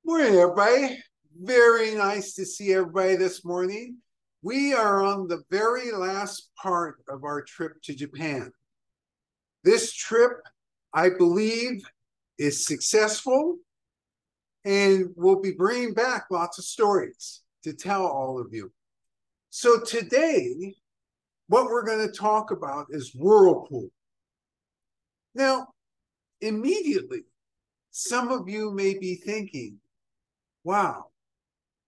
Morning, everybody. Very nice to see everybody this morning. We are on the very last part of our trip to Japan. This trip, I believe, is successful and we'll be bringing back lots of stories to tell all of you. So today, what we're going to talk about is Whirlpool. Now, immediately, some of you may be thinking, wow,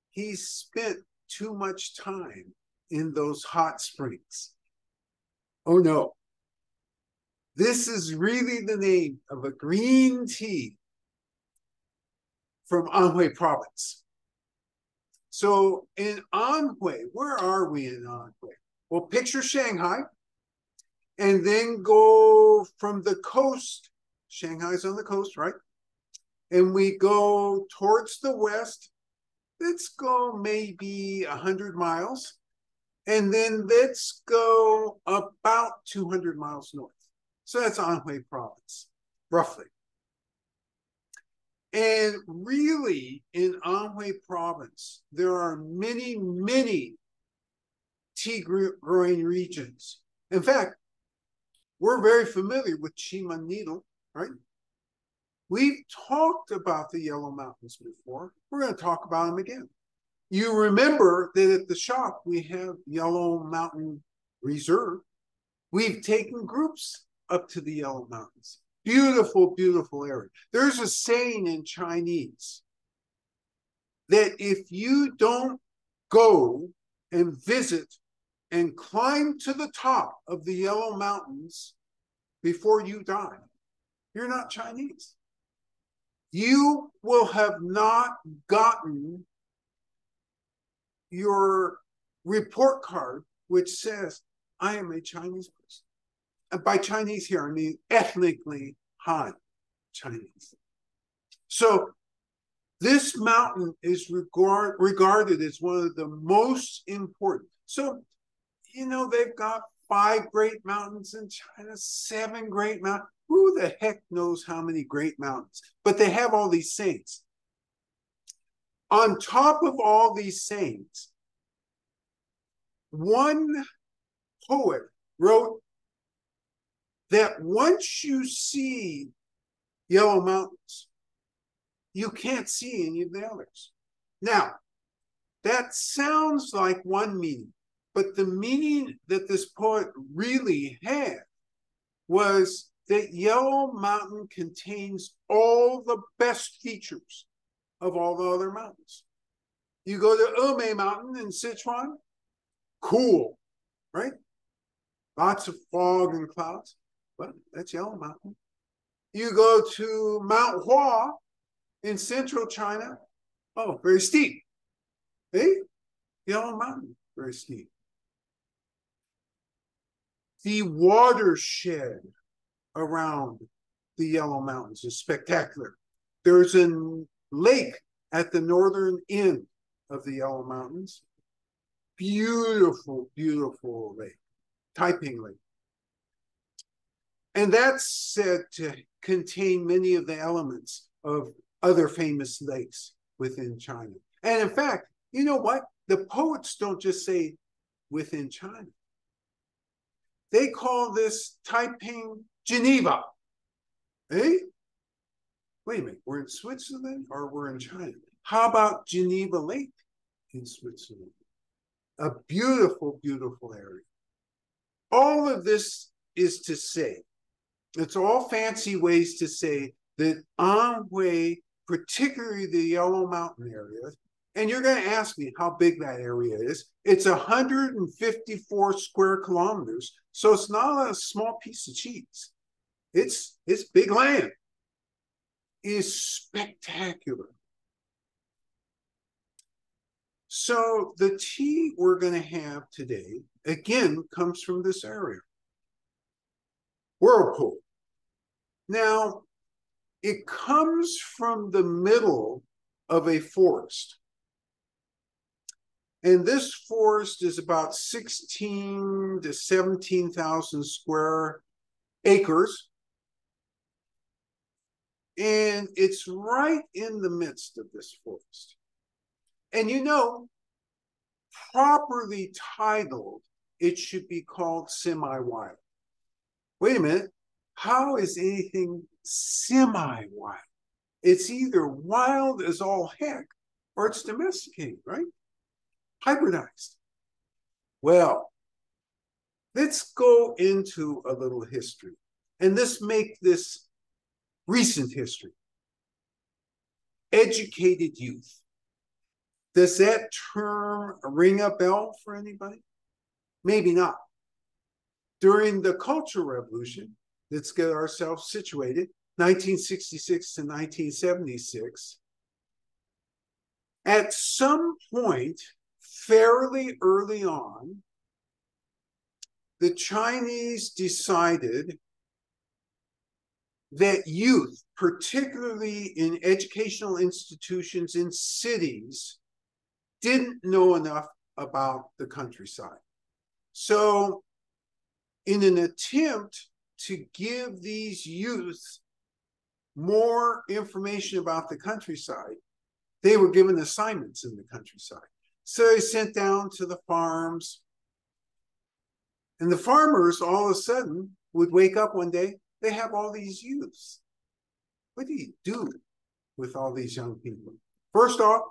he spent too much time in those hot springs. Oh no. This is really the name of a green tea from Anhui Province. So in Anhui, where are we in Anhui? Well, picture Shanghai and then go from the coast. Shanghai's on the coast, right? And we go towards the west. Let's go maybe 100 miles. And then let's go about 200 miles north. So that's Anhui Province, roughly. And really, in Anhui Province, there are many, many tea growing regions. In fact, we're very familiar with Chiman Needle, right? We've talked about the Yellow Mountains before. We're going to talk about them again. You remember that at the shop, we have Yellow Mountain Reserve. We've taken groups up to the Yellow Mountains. Beautiful, beautiful area. There's a saying in Chinese that if you don't go and visit and climb to the top of the Yellow Mountains before you die, you're not Chinese. You will have not gotten your report card, which says, I am a Chinese person. And by Chinese here, I mean ethnically Han Chinese. So this mountain is regarded as one of the most important. So, you know, they've got 5 great mountains in China, 7 great mountains. Who the heck knows how many great mountains? But they have all these saints. On top of all these saints, one poet wrote that once you see Yellow Mountains, you can't see any of the others. Now, that sounds like one meaning, but the meaning that this poet really had was that Yellow Mountain contains all the best features of all the other mountains. You go to Umei Mountain in Sichuan, cool, right? Lots of fog and clouds, but that's Yellow Mountain. You go to Mount Hua in central China, oh, very steep. Hey, Yellow Mountain, very steep. The watershed around the Yellow Mountains is spectacular. There's a lake at the northern end of the Yellow Mountains. Beautiful, beautiful lake, Taiping Lake. And that's said to contain many of the elements of other famous lakes within China. And in fact, you know what? The poets don't just say within China. They call this Taiping Geneva. Eh? Wait a minute, we're in Switzerland or we're in China? How about Geneva Lake in Switzerland? A beautiful, beautiful area. All of this is to say, it's all fancy ways to say that Anhui, particularly the Yellow Mountain area, and you're going to ask me how big that area is. It's 154 square kilometers, so it's not a small piece of cheese. It's big land. It is spectacular. So the tea we're going to have today, again, comes from this area. Whirlpool. Now, it comes from the middle of a forest. And this forest is about 16 to 17,000 square acres. And it's right in the midst of this forest. And you know, properly titled, it should be called semi-wild. Wait a minute. How is anything semi-wild? It's either wild as all heck or it's domesticated, right? Hybridized. Well, let's go into a little history. And let's make this recent history. Educated youth. Does that term ring a bell for anybody? Maybe not. During the Cultural Revolution, let's get ourselves situated, 1966 to 1976, at some point, fairly early on, the Chinese decided that youth, particularly in educational institutions in cities, didn't know enough about the countryside. So in an attempt to give these youth more information about the countryside, they were given assignments in the countryside. So they sent down to the farms, and the farmers all of a sudden would wake up one day, they have all these youths. What do you do with all these young people? First off,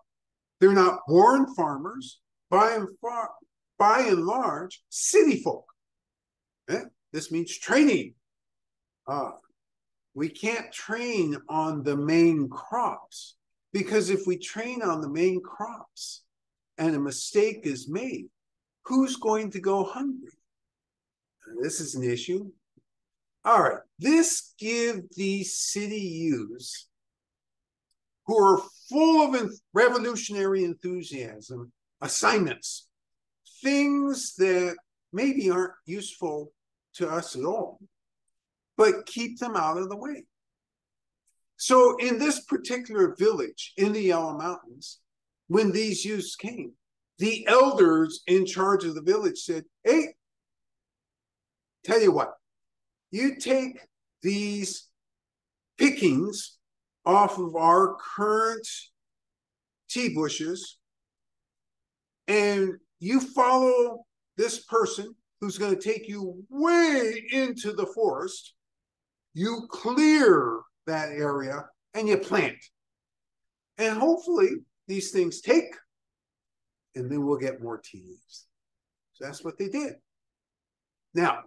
they're not born farmers, by and large, city folk. This means training. We can't train on the main crops, because if we train on the main crops and a mistake is made, who's going to go hungry? This is an issue. All right, this gives these city youths who are full of revolutionary enthusiasm assignments, things that maybe aren't useful to us at all, but keep them out of the way. So in this particular village in the Yellow Mountains, when these youths came, the elders in charge of the village said, hey, tell you what, you take these pickings off of our current tea bushes and you follow this person who's going to take you way into the forest. You clear that area and you plant. And hopefully these things take, and then we'll get more tea leaves. So that's what they did. Now,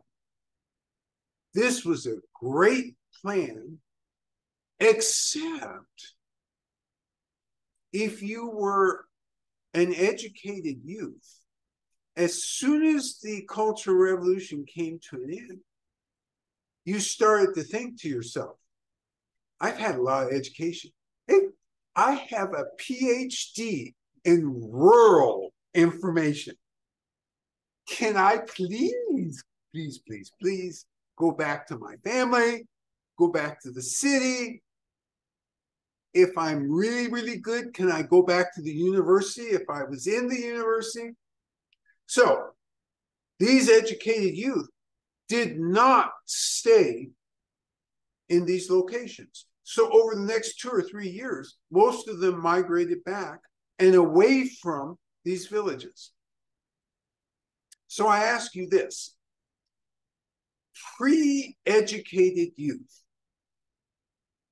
this was a great plan, except if you were an educated youth, as soon as the Cultural Revolution came to an end, you started to think to yourself, I've had a lot of education. Hey, I have a PhD in rural information. Can I please go back to my family, go back to the city? If I'm really, really good, can I go back to the university if I was in the university? So these educated youth did not stay in these locations. So over the next 2 or 3 years, most of them migrated back and away from these villages. So I ask you this, pre-educated youth,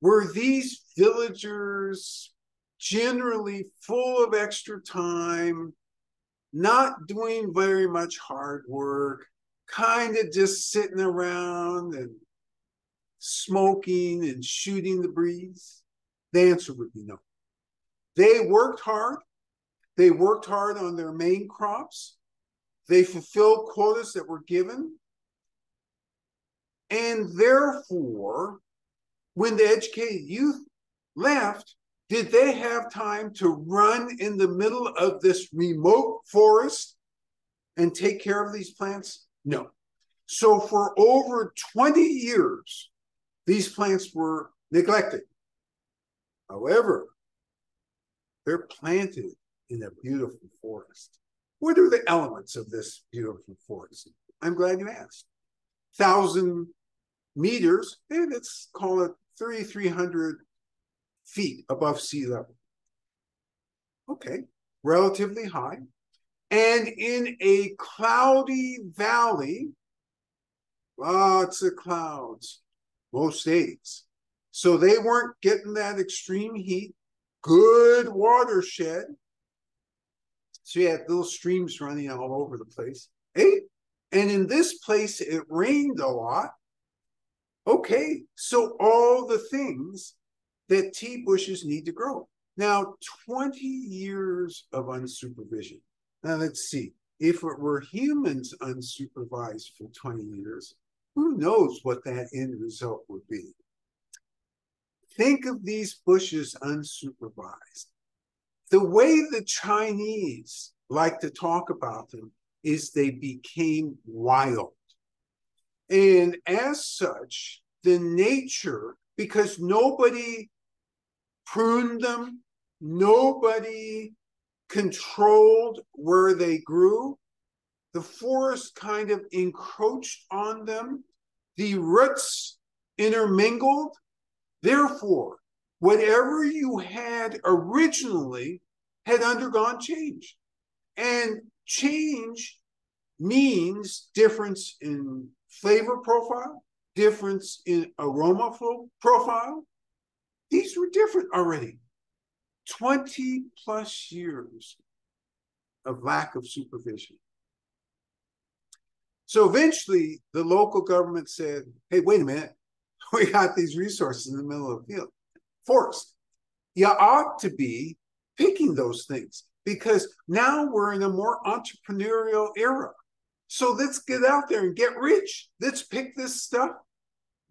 were these villagers generally full of extra time, not doing very much hard work, kind of just sitting around and smoking and shooting the breeze? The answer would be no. They worked hard. They worked hard on their main crops. They fulfilled quotas that were given. And therefore, when the educated youth left, did they have time to run in the middle of this remote forest and take care of these plants? No. So for over 20 years, these plants were neglected. However, they're planted in a beautiful forest. What are the elements of this beautiful forest? I'm glad you asked. 1,000 meters, let's call it 3,300 feet above sea level. Okay, relatively high. And in a cloudy valley, lots of clouds most days. So they weren't getting that extreme heat, good watershed. So you had little streams running all over the place. Hey, and in this place, it rained a lot. Okay, so all the things that tea bushes need to grow. Now, 20 years of unsupervision. Now, let's see. If it were humans unsupervised for 20 years, who knows what that end result would be? Think of these bushes unsupervised. The way the Chinese like to talk about them is they became wild. And as such, the nature, because nobody pruned them, nobody controlled where they grew, the forest kind of encroached on them, the roots intermingled. Therefore, whatever you had originally had undergone change. And change means difference in flavor profile, difference in aroma profile. These were different already. 20 plus years of lack of supervision. So eventually the local government said, hey, wait a minute, we got these resources in the middle of the field, forest. You ought to be picking those things because now we're in a more entrepreneurial era. So let's get out there and get rich. Let's pick this stuff.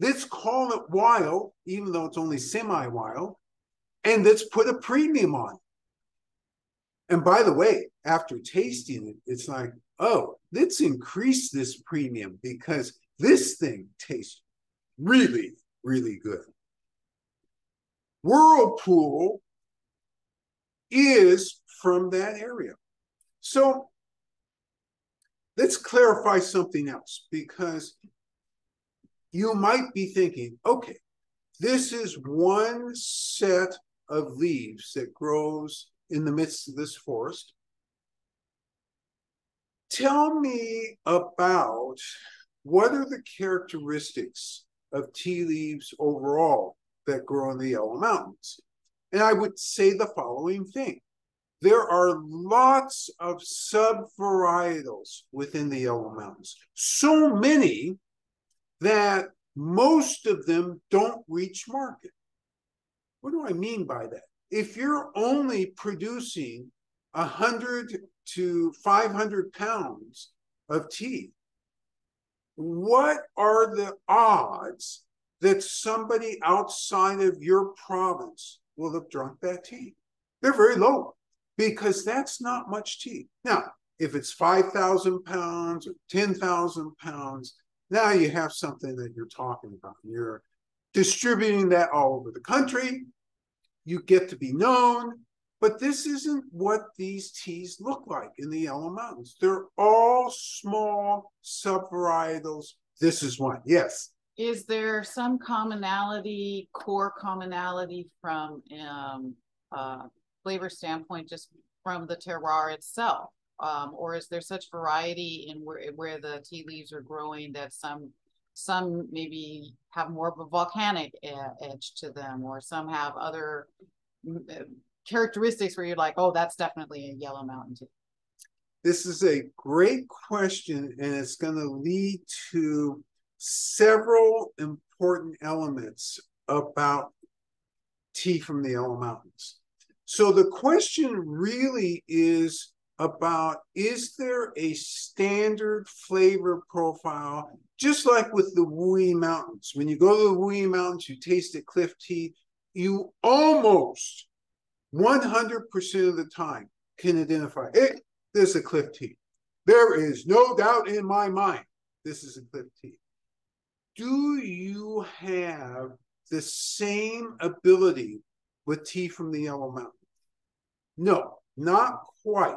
Let's call it wild, even though it's only semi-wild, and let's put a premium on it. And by the way, after tasting it, it's like, oh, let's increase this premium because this thing tastes really, really good. Whirlpool is from that area. So let's clarify something else, because you might be thinking, okay, this is one set of leaves that grows in the midst of this forest. Tell me about what are the characteristics of tea leaves overall that grow in the Yellow Mountains. And I would say the following thing. There are lots of subvarietals within the Yellow Mountains. So many that most of them don't reach market. What do I mean by that? If you're only producing 100 to 500 pounds of tea, what are the odds that somebody outside of your province will have drunk that tea? They're very low, because that's not much tea. Now, if it's 5,000 pounds or 10,000 pounds, now you have something that you're talking about. You're distributing that all over the country. You get to be known, but this isn't what these teas look like in the Yellow Mountains. They're all small subvarietals. This is one, yes. Is there some commonality, core commonality from flavor standpoint, just from the terroir itself? Or is there such variety in where the tea leaves are growing that some maybe have more of a volcanic edge to them, or some have other characteristics where you're like, oh, that's definitely a Yellow Mountain tea? This is a great question, and it's going to lead to several important elements about tea from the Yellow Mountains. So the question really is about, is there a standard flavor profile, just like with the Wuyi Mountains? When you go to the Wuyi Mountains, you taste a cliff tea, you almost 100% of the time can identify, hey, this is a cliff tea. There is no doubt in my mind, this is a cliff tea. Do you have the same ability with tea from the Yellow Mountain? No, not quite.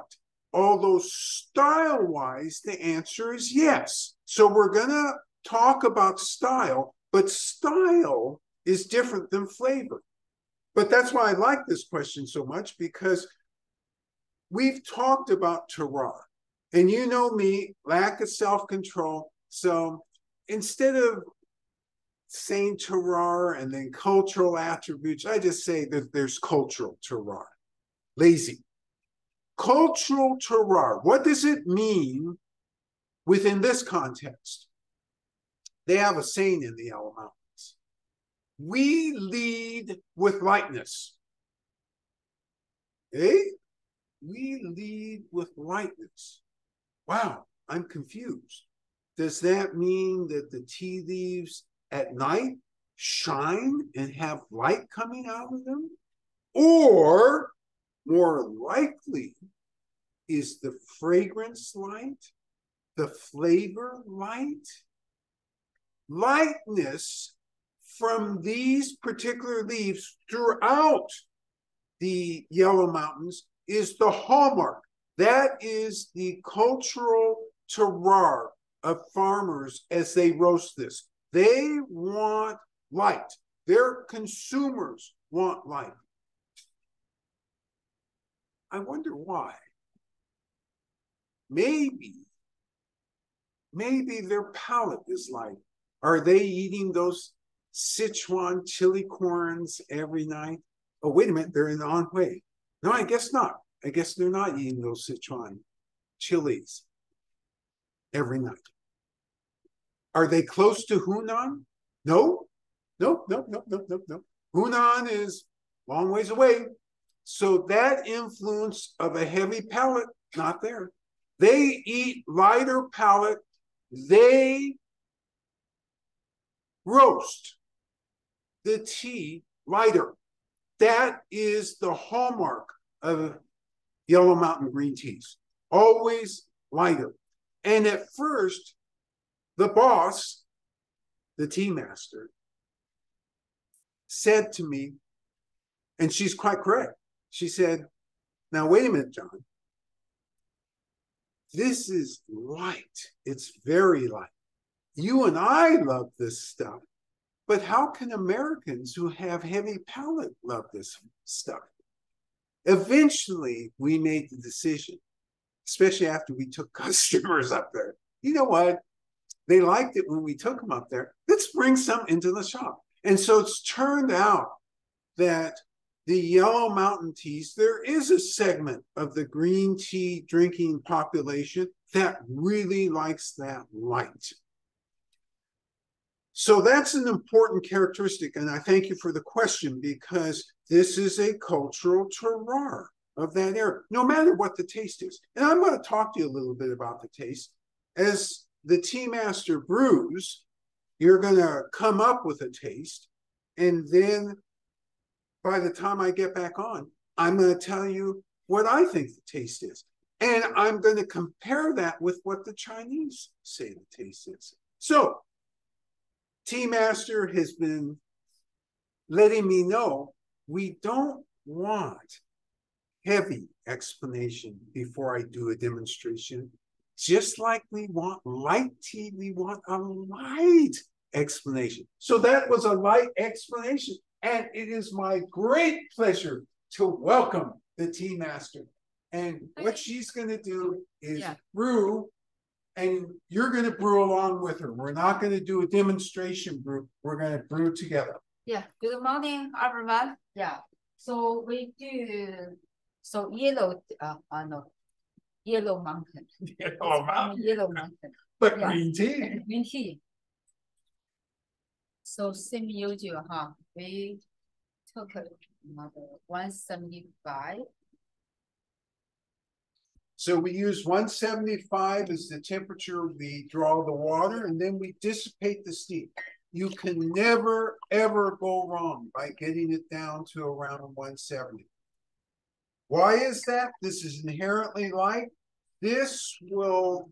Although style-wise, the answer is yes. So we're going to talk about style, but style is different than flavor. But that's why I like this question so much, because we've talked about terroir. And you know me, lack of self-control. So instead of saying terroir and then cultural attributes, I just say that there's cultural terroir. Lazy. Cultural terroir. What does it mean within this context? They have a saying in the Yellow Mountains. We lead with lightness. Eh? We lead with lightness. Wow, I'm confused. Does that mean that the tea leaves at night shine and have light coming out of them? Or more likely, is the fragrance light, the flavor light? Lightness from these particular leaves throughout the Yellow Mountains is the hallmark. That is the cultural terroir of farmers as they roast this. They want light. Their consumers want light. I wonder why. Maybe their palate is light. Are they eating those Sichuan chili corns every night? Oh, wait a minute, they're in Anhui. No, I guess not. I guess they're not eating those Sichuan chilies every night. Are they close to Hunan? No. Hunan is a long ways away. So that influence of a heavy palate, not there. They eat lighter palate. They roast the tea lighter. That is the hallmark of Yellow Mountain green teas. Always lighter. And at first, the boss, the tea master, said to me, and she's quite correct, she said, now wait a minute, John. This is light. It's very light. You and I love this stuff, but how can Americans who have heavy palate love this stuff? Eventually, we made the decision, especially after we took customers up there. You know what? They liked it when we took them up there. Let's bring some into the shop. And so it's turned out that the Yellow Mountain teas, there is a segment of the green tea drinking population that really likes that light. So that's an important characteristic, and I thank you for the question, because this is a cultural terroir of that area, no matter what the taste is. And I'm going to talk to you a little bit about the taste. As the tea master brews, you're going to come up with a taste, and then by the time I get back on, I'm going to tell you what I think the taste is. And I'm going to compare that with what the Chinese say the taste is. So, Tea Master has been letting me know we don't want heavy explanation before I do a demonstration. Just like we want light tea, we want a light explanation. So that was a light explanation. And it is my great pleasure to welcome the Tea Master. And what she's going to do is brew, and you're going to brew along with her. We're not going to do a demonstration brew. We're going to brew together. Yeah. Good morning, everyone. Yeah. So we do yellow. No, Yellow Mountain. Yellow Mountain. Yellow Mountain. But green tea. Green tea. So same usual, huh? We took another 175. So we use 175 as the temperature we draw the water, and then we dissipate the steam. You can never, ever go wrong by getting it down to around 170. Why is that? This is inherently light. This will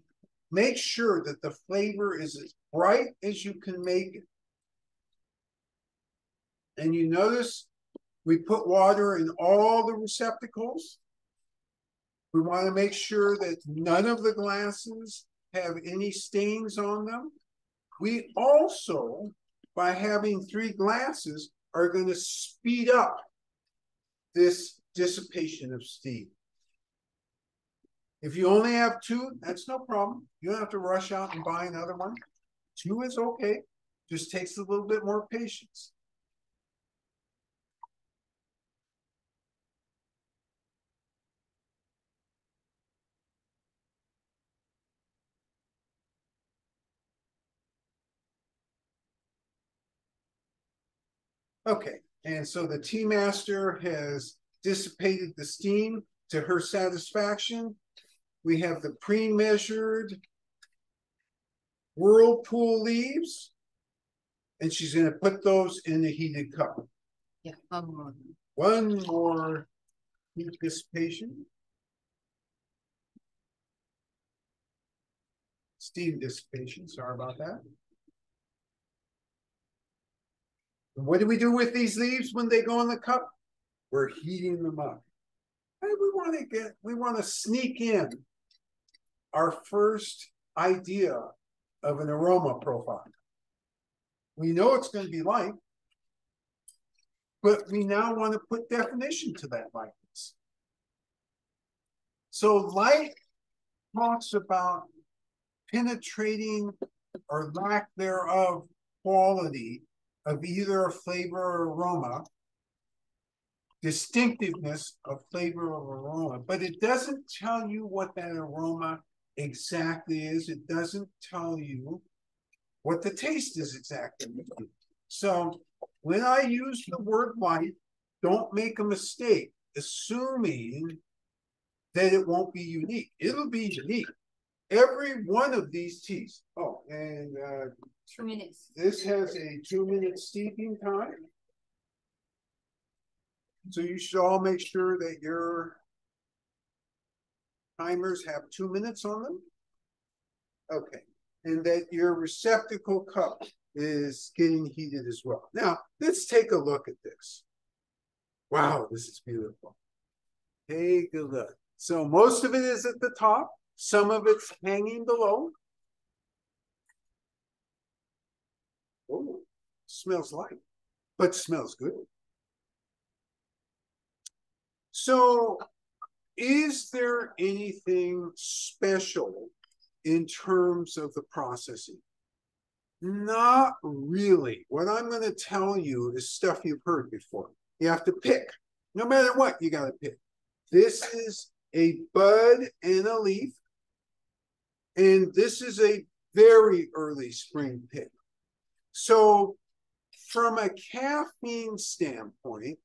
make sure that the flavor is as bright as you can make it. And you notice we put water in all the receptacles. We want to make sure that none of the glasses have any stains on them. We also, by having 3 glasses, are going to speed up this dissipation of steam. If you only have two, that's no problem. You don't have to rush out and buy another one. Two is okay. Just takes a little bit more patience. Okay, and so the tea master has dissipated the steam to her satisfaction. We have the pre-measured Whirlpool leaves, and she's going to put those in the heated cup. Yeah, one more. One more heat dissipation. Steam dissipation, sorry about that. And what do we do with these leaves when they go in the cup? We're heating them up. And we want to sneak in our first idea of an aroma profile. We know it's going to be light, but we now want to put definition to that lightness. So light talks about penetrating or lack thereof quality of either a flavor or aroma, distinctiveness of flavor or aroma, but it doesn't tell you what that aroma exactly is. It doesn't tell you what the taste is exactly. So when I use the word light, don't make a mistake assuming that it won't be unique. It'll be unique. Every one of these teas. Oh, and 2 minutes. this has a 2-minute steeping time. So you should all make sure that your timers have 2 minutes on them. Okay. And that your receptacle cup is getting heated as well. Now, let's take a look at this. Wow, this is beautiful. Take a look. So most of it is at the top. Some of it's hanging below. Oh, smells light, but smells good. So is there anything special in terms of the processing? Not really. What I'm going to tell you is stuff you've heard before. You have to pick. No matter what, you got to pick. This is a bud and a leaf. And this is a very early spring pick. So from a caffeine standpoint,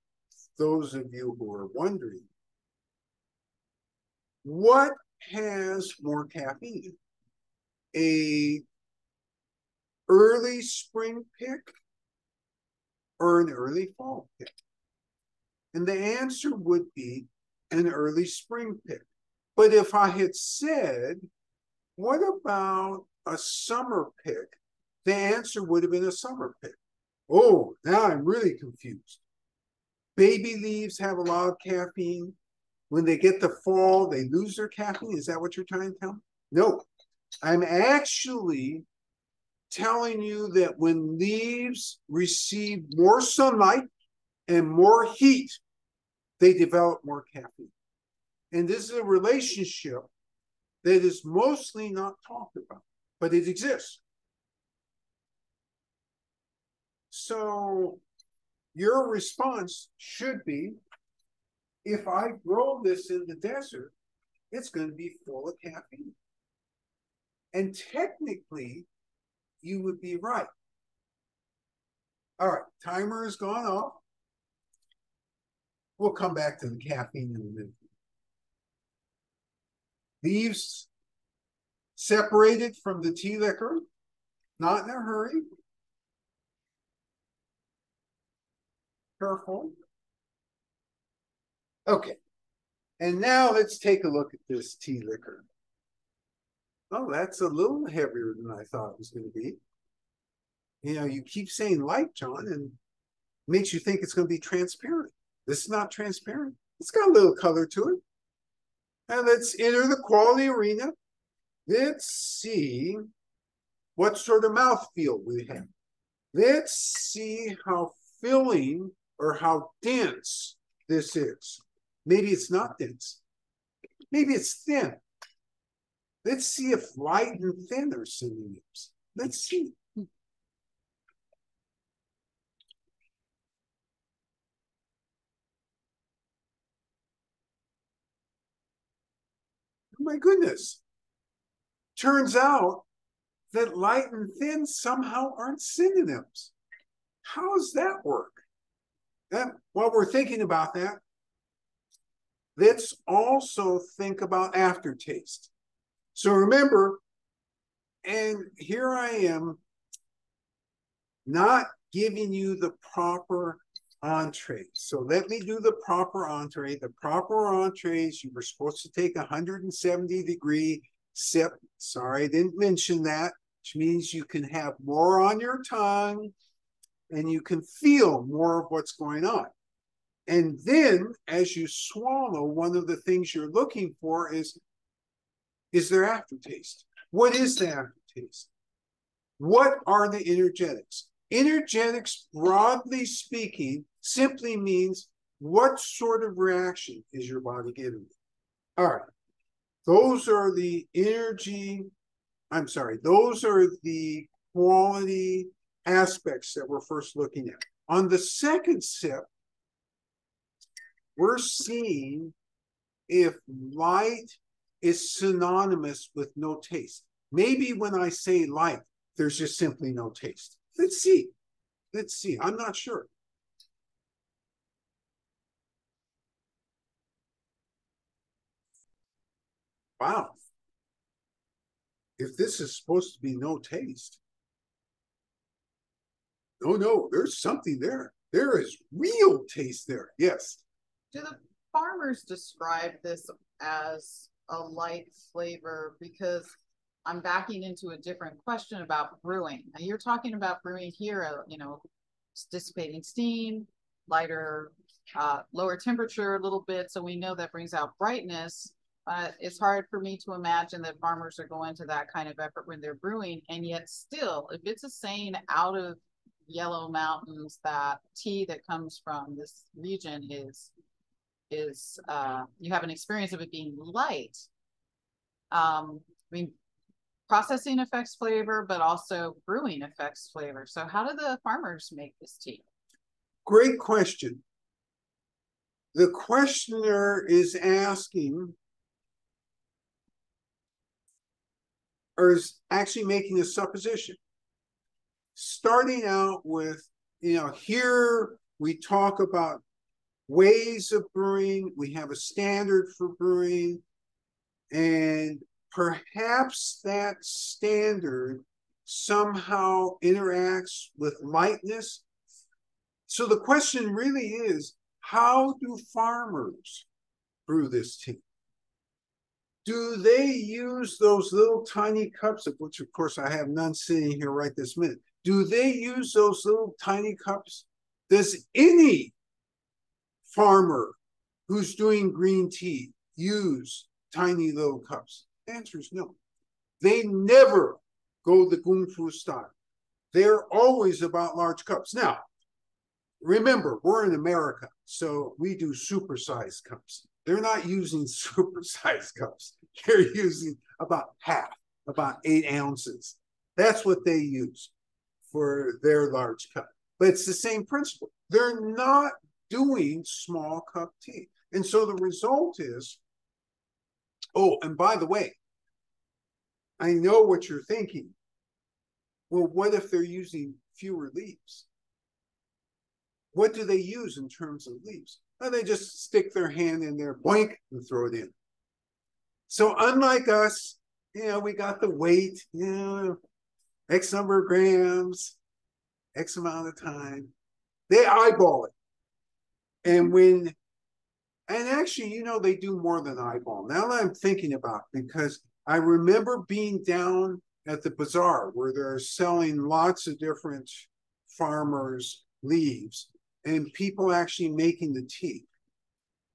those of you who are wondering, what has more caffeine? A early spring pick or an early fall pick? And the answer would be an early spring pick. But if I had said, what about a summer pick? The answer would have been a summer pick. Oh, now I'm really confused. Baby leaves have a lot of caffeine. When they get to fall, they lose their caffeine. Is that what you're trying to tell me? No. I'm actually telling you that when leaves receive more sunlight and more heat, they develop more caffeine. And this is a relationship that is mostly not talked about, but it exists. So your response should be, if I grow this in the desert, it's going to be full of caffeine. And technically, you would be right. All right, timer has gone off. We'll come back to the caffeine in a minute. Leaves separated from the tea liquor, not in a hurry. Careful. Okay. And now let's take a look at this tea liquor. Oh, that's a little heavier than I thought it was going to be. You know, you keep saying light, John, and makes you think it's going to be transparent. This is not transparent. It's got a little color to it. Now let's enter the quality arena. Let's see what sort of mouthfeel we have. Let's see how filling or how dense this is. Maybe it's not dense. Maybe it's thin. Let's see if light and thin are synonyms. Let's see. Oh my goodness. Turns out that light and thin somehow aren't synonyms. How does that work? While we're thinking about that, let's also think about aftertaste. So remember, and here I am not giving you the proper entree. So let me do the proper entree. The proper entrees, you were supposed to take a 170-degree sip. Sorry, I didn't mention that, which means you can have more on your tongue and you can feel more of what's going on. And then as you swallow, one of the things you're looking for is there aftertaste? What is the aftertaste? What are the energetics? Energetics, broadly speaking, simply means what sort of reaction is your body giving? All right. Those are the those are the quality aspects that we're first looking at. On the second sip, we're seeing if light is synonymous with no taste. Maybe when I say light, there's just simply no taste. Let's see. Let's see. I'm not sure. Wow. If this is supposed to be no taste. No, there's something there. There is real taste there. Yes. Do the farmers describe this as a light flavor? Because I'm backing into a different question about brewing. Now you're talking about brewing here, dissipating steam, lighter, lower temperature a little bit. So we know that brings out brightness. It's hard for me to imagine that farmers are going to that kind of effort when they're brewing. And yet still, if it's a saying out of Yellow Mountains that tea that comes from this region is you have an experience of it being light. I mean, processing affects flavor, but also brewing affects flavor. So how do the farmers make this tea? Great question. The questioner is asking, or is actually making a supposition. Starting out with, here we talk about ways of brewing. We have a standard for brewing, and perhaps that standard somehow interacts with lightness. So the question really is, how do farmers brew this tea? Do they use those little tiny cups, of which of course I have none sitting here right this minute? Do they use those little tiny cups? Does any farmer who's doing green tea use tiny little cups? The answer is no. They never go the Kung Fu style. They're always about large cups. Now, remember, we're in America, so we do supersized cups. They're not using supersized cups. They're using about half, about 8 ounces. That's what they use for their large cup. But it's the same principle. They're not doing small cup tea. And so the result is, oh, and by the way, I know what you're thinking. Well, what if they're using fewer leaves? What do they use in terms of leaves? Well, they just stick their hand in there, boink, and throw it in. So unlike us, we got the weight, X number of grams, X amount of time. They eyeball it. And actually, they do more than eyeball. Now that I'm thinking about it, because I remember being down at the bazaar where they're selling lots of different farmers' leaves and people actually making the tea.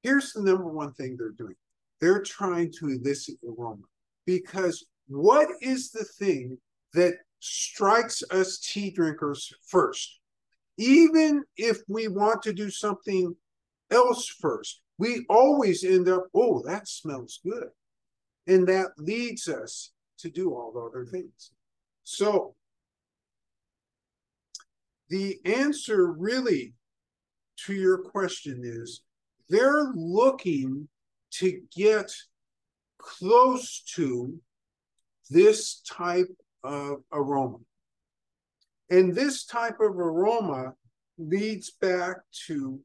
Here's the number one thing they're doing. They're trying to elicit aroma, because what is the thing that strikes us tea drinkers first? Even if we want to do something else first. We always end up, oh, that smells good. And that leads us to do all the other things. So the answer really to your question is they're looking to get close to this type of aroma. And this type of aroma leads back to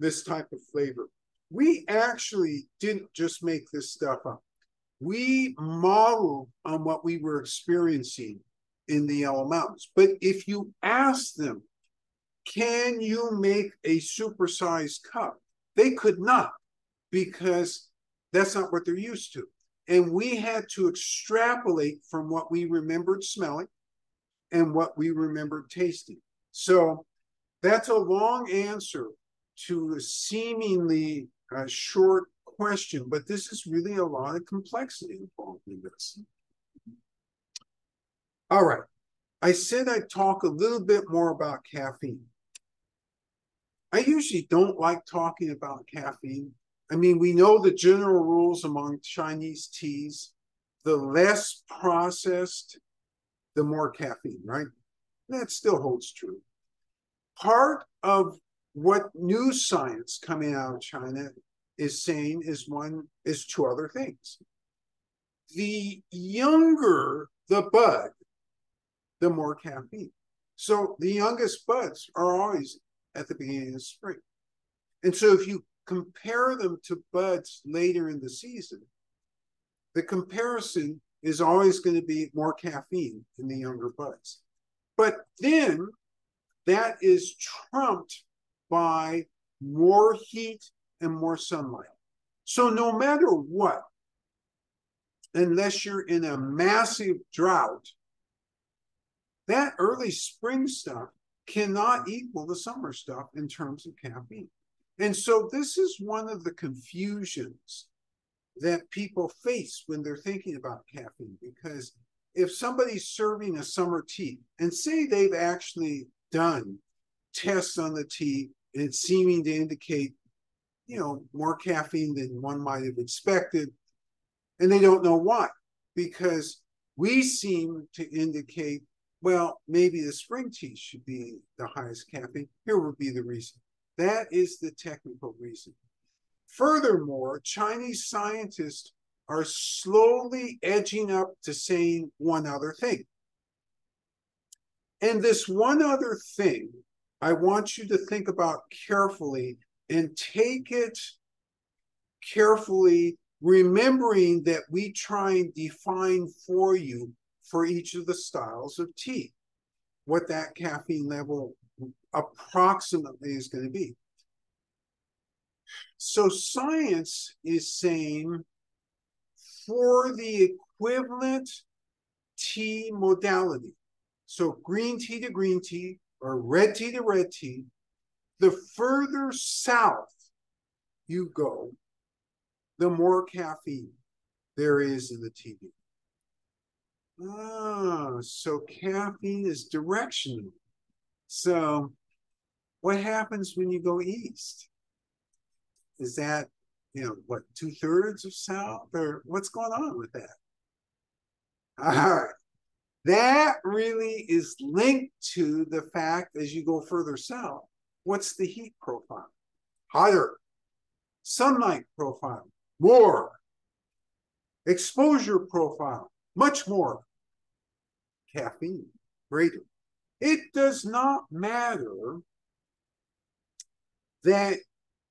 this type of flavor. We actually didn't just make this stuff up. We modeled on what we were experiencing in the Yellow Mountains. But if you ask them, can you make a supersized cup? They could not, because that's not what they're used to. And we had to extrapolate from what we remembered smelling and what we remembered tasting. So that's a long answer to a seemingly short question, but this is really a lot of complexity involved in this. All right. I said I'd talk a little bit more about caffeine. I usually don't like talking about caffeine. I mean, we know the general rules among Chinese teas. The less processed, the more caffeine, right? That still holds true. Part of what new science coming out of China is saying is two other things. The younger the bud, the more caffeine. So the youngest buds are always at the beginning of spring. And so if you compare them to buds later in the season, the comparison is always going to be more caffeine in the younger buds. But then that is trumped by more heat and more sunlight. So no matter what, unless you're in a massive drought, that early spring stuff cannot equal the summer stuff in terms of caffeine. And so this is one of the confusions that people face when they're thinking about caffeine, because if somebody's serving a summer tea and say they've actually done tests on the tea and it's seeming to indicate, more caffeine than one might have expected, and they don't know why, because we seem to indicate, well, maybe the spring tea should be the highest caffeine. Here would be the reason. That is the technical reason. Furthermore, Chinese scientists are slowly edging up to saying one other thing. And this one other thing, I want you to think about carefully and take it carefully, remembering that we try and define for you for each of the styles of tea, what that caffeine level approximately is going to be. So science is saying for the equivalent tea modality, so green tea to green tea or red tea to red tea, the further south you go, the more caffeine there is in the tea. So caffeine is directional. So what happens when you go east? Is that, what, 2/3 of south, or what's going on with that? All right. That really is linked to the fact as you go further south, what's the heat profile? Hotter. Sunlight profile, more. Exposure profile, much more. Caffeine, greater. It does not matter that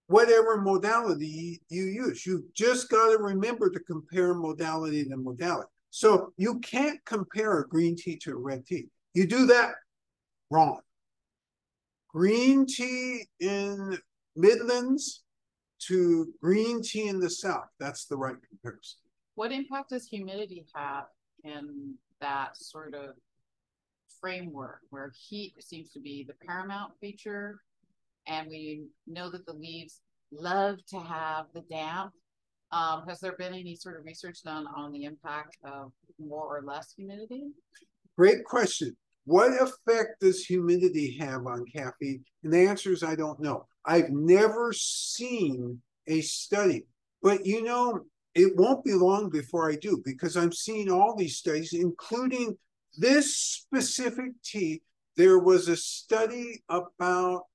whatever modality you use, you just got to remember to compare modality to modality. So you can't compare a green tea to a red tea. You do that, wrong. Green tea in Midlands to green tea in the South, that's the right comparison. What impact does humidity have in that sort of framework where heat seems to be the paramount feature, and we know that the leaves love to have the damp? Has there been any sort of research done on the impact of more or less humidity? Great question. What effect does humidity have on caffeine? And the answer is I don't know. I've never seen a study, but you know, it won't be long before I do, because I'm seeing all these studies, including this specific tea. There was a study about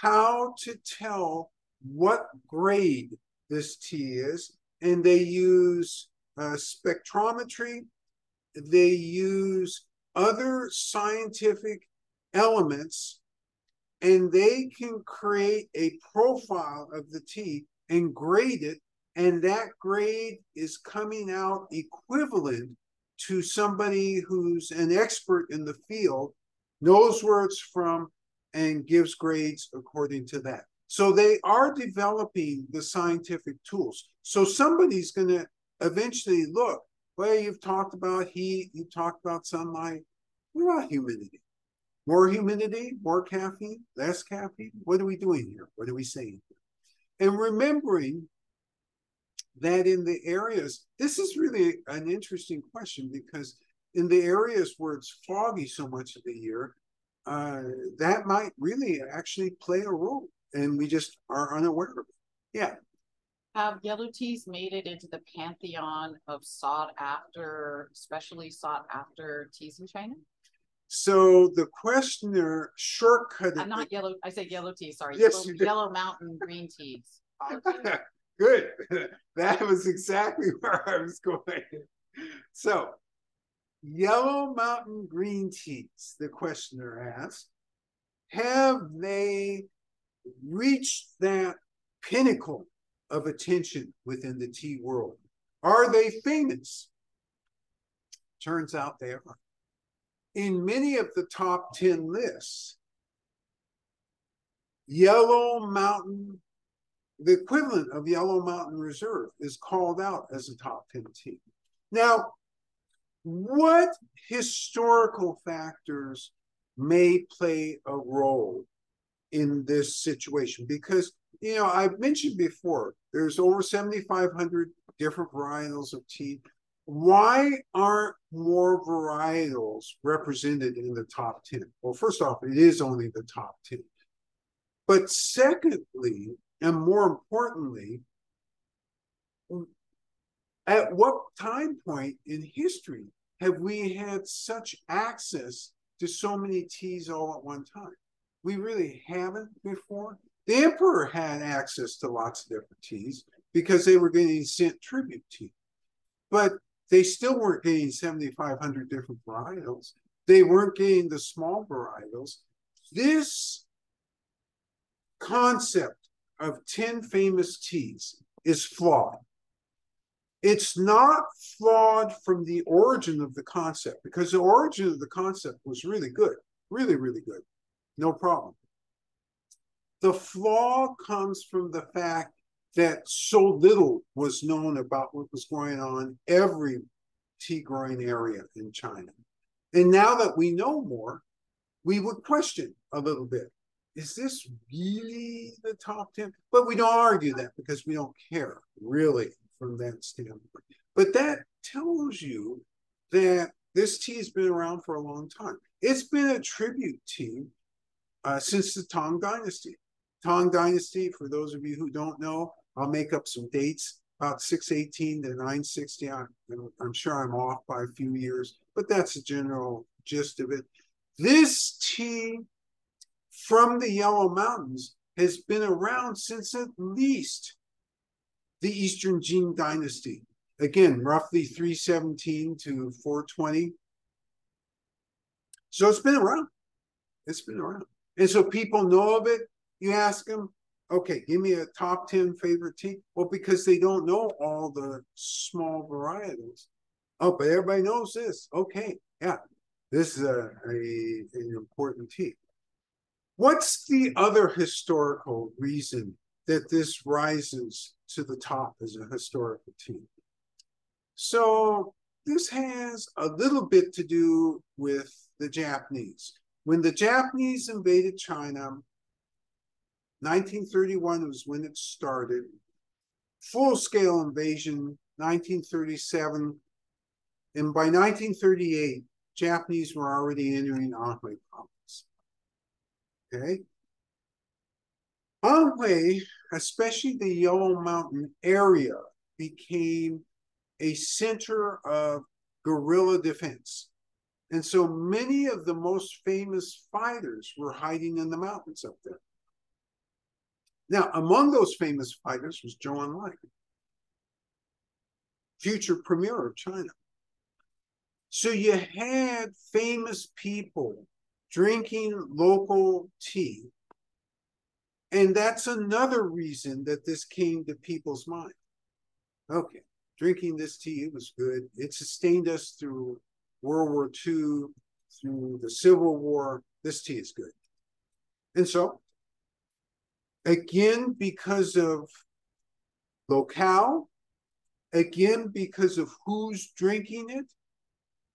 how to tell what grade this tea is, and they use spectrometry, they use other scientific elements, and they can create a profile of the tea and grade it, and that grade is coming out equivalent to somebody who's an expert in the field, knows where it's from, and gives grades according to that. So they are developing the scientific tools. So somebody's going to eventually look, well, you've talked about heat, you've talked about sunlight. What about humidity? More humidity, more caffeine, less caffeine? What are we doing here? What are we saying here? And remembering that in the areas, this is really an interesting question, because in the areas where it's foggy so much of the year, that might really actually play a role, and we just are unaware of it. Yeah. Have yellow teas made it into the pantheon of sought after, especially sought after teas in China? So the questioner shortcutted. I'm not yellow. I said yellow tea. Sorry. Yes, yellow mountain green teas. Good. That was exactly where I was going. So, yellow mountain green teas, the questioner asked, have they reached that pinnacle of attention within the tea world? Are they famous? Turns out they are. In many of the top 10 lists, Yellow Mountain, the equivalent of Yellow Mountain Reserve, is called out as a top 10 tea. Now, what historical factors may play a role in this situation? Because, you know, I've mentioned before, there's over 7,500 different varietals of tea. Why aren't more varietals represented in the top 10? Well, first off, it is only the top 10. But secondly, and more importantly, at what time point in history have we had such access to so many teas all at one time? We really haven't before. The emperor had access to lots of different teas because they were getting sent tribute tea. But they still weren't getting 7,500 different varietals. They weren't getting the small varietals. This concept of 10 famous teas is flawed. It's not flawed from the origin of the concept, because the origin of the concept was really good, really, really good. No problem. The flaw comes from the fact that so little was known about what was going on in every tea growing area in China. And now that we know more, we would question a little bit. Is this really the top 10? But we don't argue that because we don't care, really, from that standpoint. But that tells you that this tea has been around for a long time. It's been a tribute tea since the Tang Dynasty. Tang Dynasty, for those of you who don't know, I'll make up some dates, about 618 to 960. I'm sure I'm off by a few years, but that's the general gist of it. This tea from the Yellow Mountains has been around since at least the Eastern Jin Dynasty. Again, roughly 317 to 420. So it's been around. It's been around. And so people know of it. You ask them, okay, give me a top 10 favorite tea. Well, because they don't know all the small varietals. Oh, but everybody knows this. Okay, yeah, this is an important tea. What's the other historical reason that this rises to the top as a historical tea? So this has a little bit to do with the Japanese. When the Japanese invaded China, 1931 was when it started. Full-scale invasion, 1937. And by 1938, Japanese were already entering Anhui Province. Okay? Anhui, especially the Yellow Mountain area, became a center of guerrilla defense. And so many of the most famous fighters were hiding in the mountains up there. Now, among those famous fighters was Zhou Enlai, future premier of China. So you had famous people drinking local tea. And that's another reason that this came to people's mind. Okay, drinking this tea was good. It sustained us through World War II, through the Civil War. This tea is good. And so, again, because of locale, again, because of who's drinking it,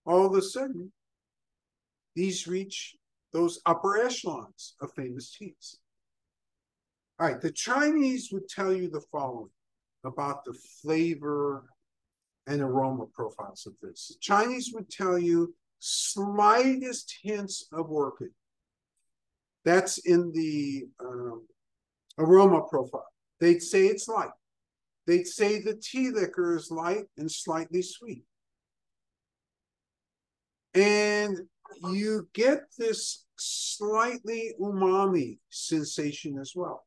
all of a sudden, these reach those upper echelons of famous teas. All right, the Chinese would tell you the following about the flavor and aroma profiles of this. The Chinese would tell you slightest hints of orchid. That's in the aroma profile. They'd say it's light. They'd say the tea liquor is light and slightly sweet. And you get this slightly umami sensation as well.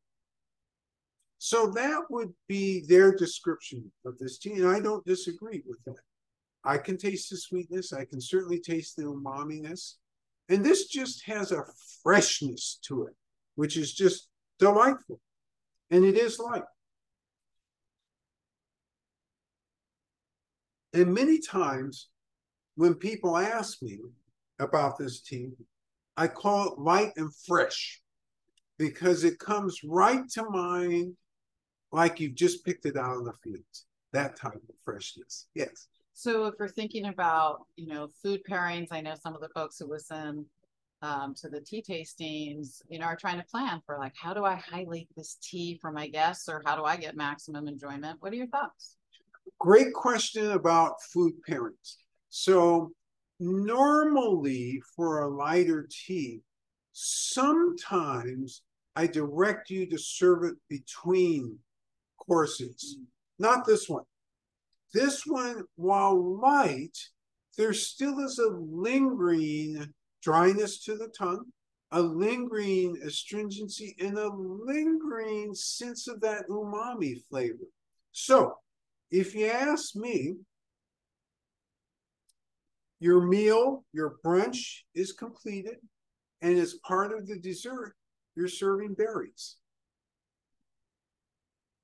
So that would be their description of this tea, and I don't disagree with that. I can taste the sweetness. I can certainly taste the umami-ness. And this just has a freshness to it, which is just delightful. And it is light. And many times when people ask me about this tea, I call it light and fresh because it comes right to mind like you've just picked it out of the fields. That type of freshness. Yes. So if we're thinking about, you know, food pairings, I know some of the folks who listen to the tea tastings, you know, are trying to plan for like, how do I highlight this tea for my guests or how do I get maximum enjoyment? What are your thoughts? Great question about food pairings. So normally for a lighter tea, sometimes I direct you to serve it between courses. Not this one. This one, while light, there still is a lingering dryness to the tongue, a lingering astringency, and a lingering sense of that umami flavor. So, if you ask me, your meal, your brunch is completed, and as part of the dessert, you're serving berries.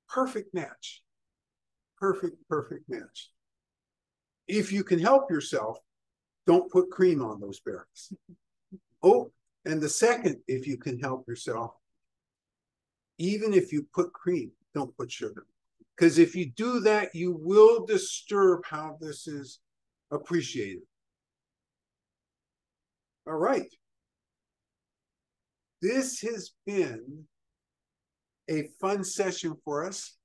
Perfect match. Perfect match. If you can help yourself, don't put cream on those berries. Oh, and the second, if you can help yourself, even if you put cream, don't put sugar. Because if you do that, you will disturb how this is appreciated. All right. This has been a fun session for us.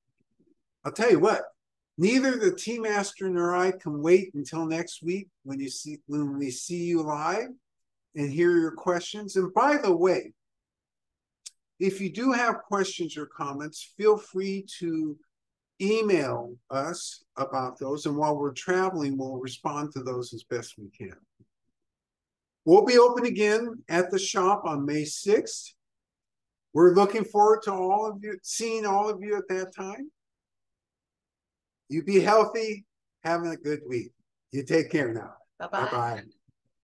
I'll tell you what, neither the tea master nor I can wait until next week when we see you live and hear your questions. And by the way, if you do have questions or comments, feel free to email us about those. And while we're traveling, we'll respond to those as best we can. We'll be open again at the shop on May 6th. We're looking forward to seeing all of you at that time. You be healthy, having a good week. You take care now. Bye-bye. Bye-bye.